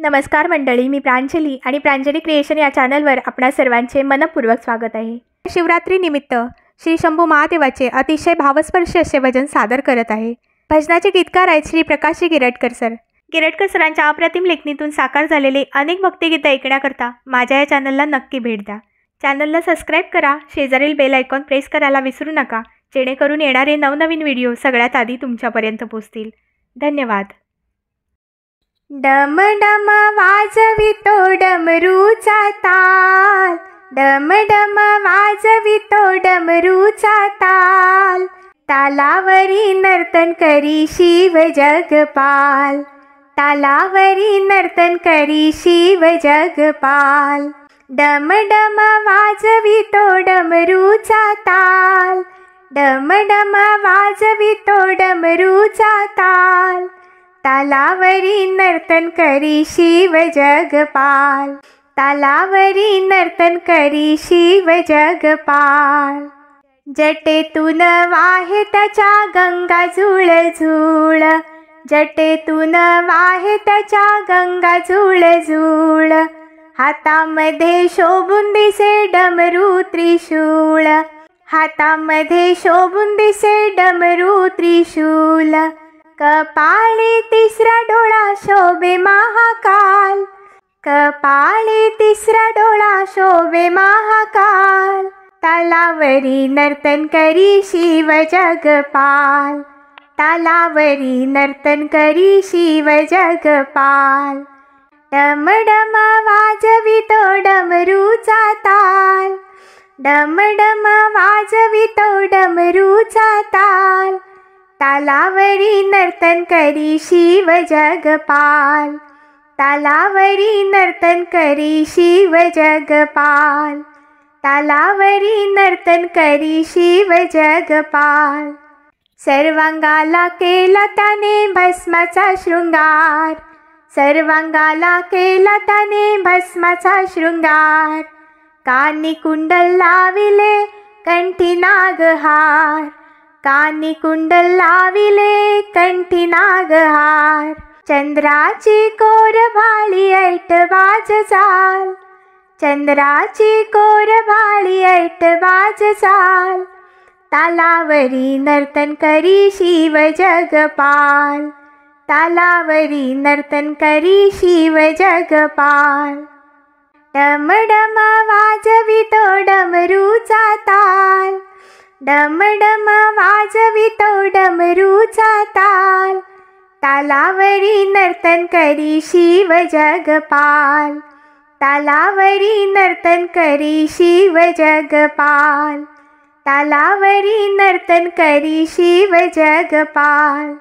नमस्कार मंडळी, मी प्रांजली आणि प्रांजली क्रिएशन या चॅनलवर आपणा सर्वांचे मनपूर्वक स्वागत आहे। शिवरात्री निमित्त श्री शंभू महादेवाचे अतिशय भावस्पर्शी असे भजन सादर करत आहे। भजनाचे गीतकार आहेत श्री प्रकाशजी गिरटकर सर। गिरटकर सरांच्या अप्रतिम लेखणीतून साकार झालेले अनेक भक्तिगीतं ऐकण्याकरता माझ्या या चॅनलला नक्की भेट द्या। चॅनलला सबस्क्राईब करा, शेजारील बेल आयकॉन प्रेस करायला विसरू नका, जेणेकरून येणारे नवनवीन व्हिडिओ सगळ्यात आधी तुमच्यापर्यंत पोहोचतील। धन्यवाद। डम डम वाजवितो डमरूचा ताल, डम डम वाजवितो डमरूचा ताल, तालावरी नर्तन करी शिव जगपाल, तालावरी नर्तन करी शिव जगपाल। डम डम वाजवितो डमरूचा ताल, डम डम वाजवितो डमरूचा ताल, तालावरी नर्तन करी शिव जगपाल, तालावरी नर्तन करी शिव जगपाल। जटेतून वाहे त्याच्या गंगा झुळ झुळ, जटेतून वाहे त्याच्या गंगा झुळ झुळ, हातामध्ये शोभून दिसे डमरू त्रिशूळ, हातामध्ये शोभून दिसे डमरू त्रिशूल। कपाळी तिसरा डोळा शोभे महाकाल, कपाळी तिसरा डोळा शोभे महाकाल, तालावरी नर्तन करी शिव जगपाल, तालावरी नर्तन करी शिव जगपाल। डम डम वाजवितो डमरूचा ताल, डम डम वाजवितो डमरूचा ताल, तालावरी नर्तन करी शिव जगपाल, तालावरी नर्तन करी शिव जगपाल, तालावरी नर्तन करी शिव जगपाल। सर्वांगाला केला त्याने भस्माचा शृंगार, सर्वांगाला केला त्याने भस्माचा शृंगार, कानी कुंडल लाविले कंठी नागहार, कानी कुंडल लाविले कंठी नागहार, चंद्राची कोर भाळी ऐटबाज चाल, चंद्राची कोर भाळी ऐटबाज चाल, तालावरी नर्तन करी शिव जगपाल, तालावरी नर्तन करी शिव जगपाल। डम डम वाजवितो डमरूचा ताल, डम डम वाजवितो डमरूचा ताल, तालावरी नर्तन करी शिव जगपाल, तालावरी नर्तन करी शिव जगपाल, तालावरी नर्तन करी शिव जगपाल।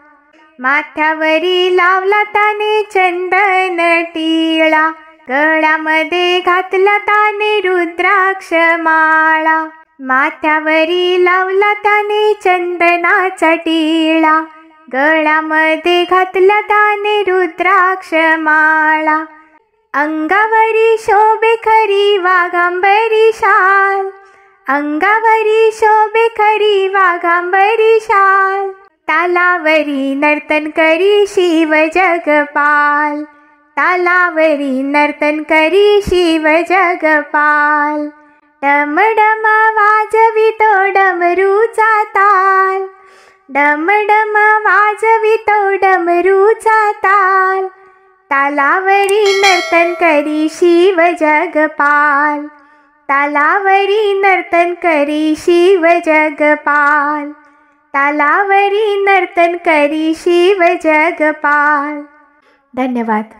माथ्यावरी लावला त्याने चंदन टिळा, गळ्यामध्ये घातला त्याने रुद्राक्ष माळा, माथ्यावरी लावला त्याने चंदनाचा टिळा, गळ्यामध्ये घातला त्याने रुद्राक्ष माळा। अंगावरी शोभे खरी वाघांबरी शाल, अंगावरी शोभे खरी वाघांबरी शाल, तालावरी नर्तन करी शिव जगपाल, तालावरी नर्तन करी शिव जगपाल। डम डम वाजवितो डमरूचा ताल, डम डम वाजवितो डमरूचा ताल, तालावरी नर्तन करी शिव जगपाल, तालावरी नर्तन करी शिव जगपाल, तालावरी नर्तन करी शिव जगपाल। धन्यवाद।